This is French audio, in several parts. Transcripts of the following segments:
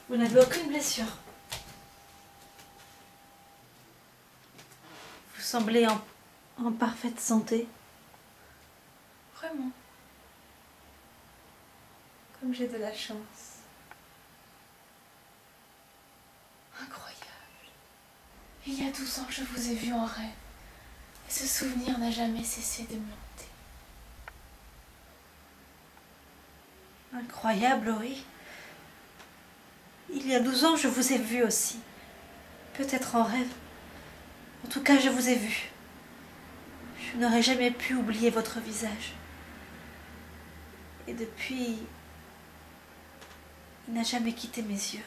Vous n'avez aucune blessure. Vous semblez en parfaite santé. Vraiment. Comme j'ai de la chance. Incroyable. Il y a 12 ans, je vous ai vu en rêve. Et ce souvenir n'a jamais cessé de me hanter. Incroyable, oui. Il y a 12 ans, je vous ai vu aussi. Peut-être en rêve. En tout cas, je vous ai vu. Je n'aurais jamais pu oublier votre visage. Et depuis, il n'a jamais quitté mes yeux.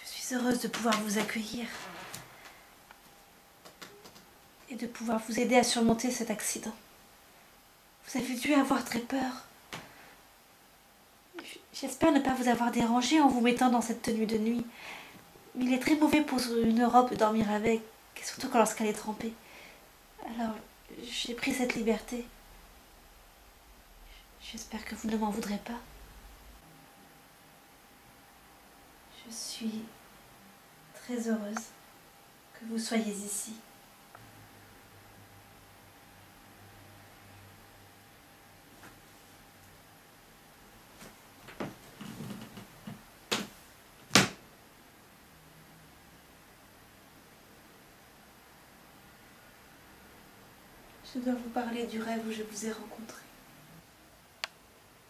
Je suis heureuse de pouvoir vous accueillir et de pouvoir vous aider à surmonter cet accident. Vous avez dû avoir très peur. J'espère ne pas vous avoir dérangé en vous mettant dans cette tenue de nuit. Mais il est très mauvais pour une robe de dormir avec, surtout lorsqu'elle est trempée. Alors, j'ai pris cette liberté. J'espère que vous ne m'en voudrez pas. Je suis très heureuse que vous soyez ici. Je dois vous parler du rêve où je vous ai rencontré.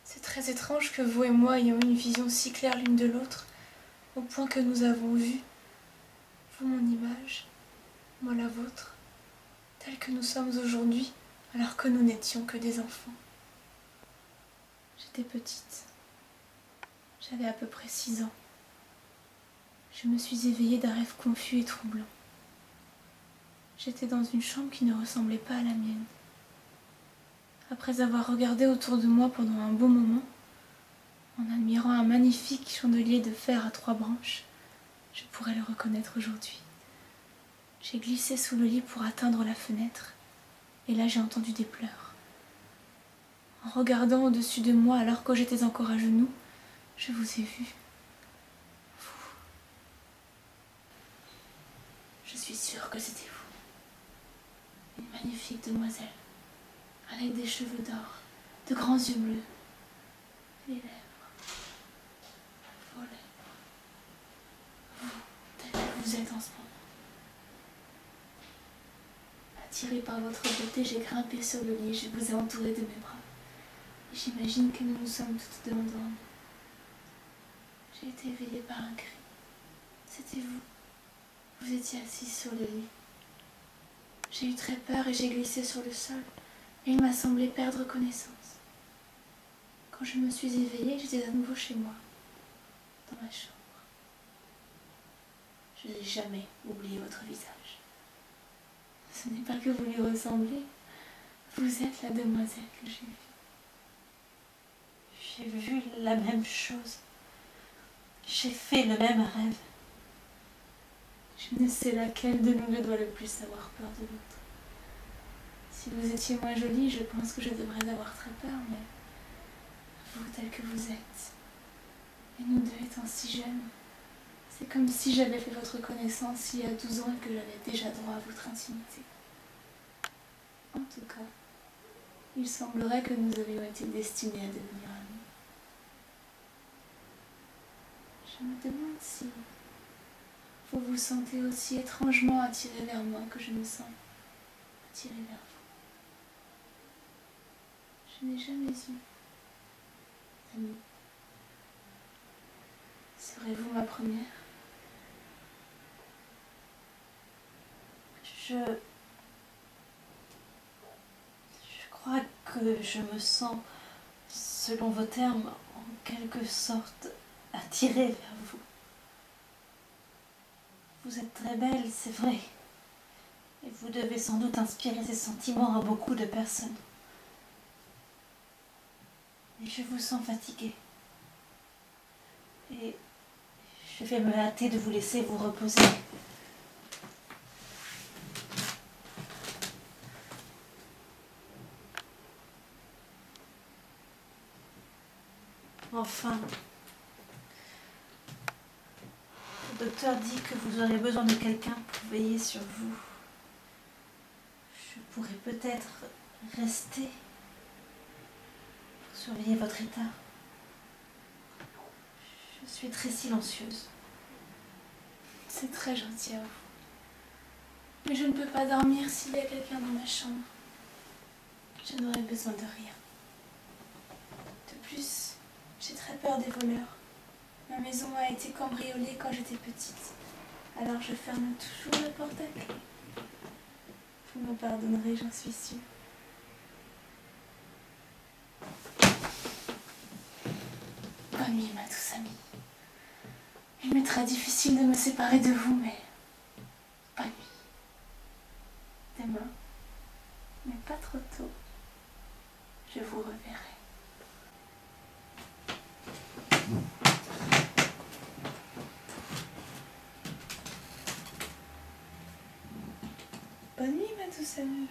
C'est très étrange que vous et moi ayons une vision si claire l'une de l'autre, au point que nous avons vu, vous mon image, moi la vôtre, telle que nous sommes aujourd'hui, alors que nous n'étions que des enfants. J'étais petite. J'avais à peu près 6 ans. Je me suis éveillée d'un rêve confus et troublant. J'étais dans une chambre qui ne ressemblait pas à la mienne. Après avoir regardé autour de moi pendant un bon moment, en admirant un magnifique chandelier de fer à 3 branches, je pourrais le reconnaître aujourd'hui. J'ai glissé sous le lit pour atteindre la fenêtre, et là j'ai entendu des pleurs. En regardant au-dessus de moi alors que j'étais encore à genoux, je vous ai vu. Vous. Je suis sûre que c'était vous. Une magnifique demoiselle, avec des cheveux d'or, de grands yeux bleus, les lèvres, vos lèvres, vous, tel que vous êtes en ce moment. Attirée par votre beauté, j'ai grimpé sur le lit, je vous ai entouré de mes bras. Et j'imagine que nous nous sommes toutes deux endormies. J'ai été éveillée par un cri. C'était vous. Vous étiez assise sur le lit. J'ai eu très peur et j'ai glissé sur le sol. Et il m'a semblé perdre connaissance. Quand je me suis éveillée, j'étais à nouveau chez moi, dans ma chambre. Je n'ai jamais oublié votre visage. Ce n'est pas que vous lui ressemblez. Vous êtes la demoiselle que j'ai vue. J'ai vu la même chose. J'ai fait le même rêve. Je ne sais laquelle de nous deux doit le plus avoir peur de l'autre. Si vous étiez moins jolie, je pense que je devrais avoir très peur, mais vous tel que vous êtes, et nous deux étant si jeunes, c'est comme si j'avais fait votre connaissance il y a 12 ans et que j'avais déjà droit à votre intimité. En tout cas, il semblerait que nous avions été destinés à devenir amis. Je me demande si vous vous sentez aussi étrangement attiré vers moi que je me sens attirée vers vous. Je n'ai jamais eu d'amis. Serez-vous ma première? Je crois que je me sens, selon vos termes, en quelque sorte attirée vers vous. Vous êtes très belle, c'est vrai. Et vous devez sans doute inspirer ces sentiments à beaucoup de personnes. Mais je vous sens fatiguée. Et je vais me hâter de vous laisser vous reposer. Enfin, docteur dit que vous aurez besoin de quelqu'un pour veiller sur vous. Je pourrais peut-être rester pour surveiller votre état. Je suis très silencieuse. C'est très gentil à vous. Mais je ne peux pas dormir s'il y a quelqu'un dans ma chambre. Je n'aurai besoin de rien. De plus, j'ai très peur des voleurs. Ma maison a été cambriolée quand j'étais petite. Alors je ferme toujours la porte à clé. Vous me pardonnerez, j'en suis sûre. Bonne nuit, ma douce amie. Il m'est très difficile de me séparer de vous, mais bonne nuit. Demain, mais pas trop tôt, je vous reverrai. Bonne nuit, ma douce amie.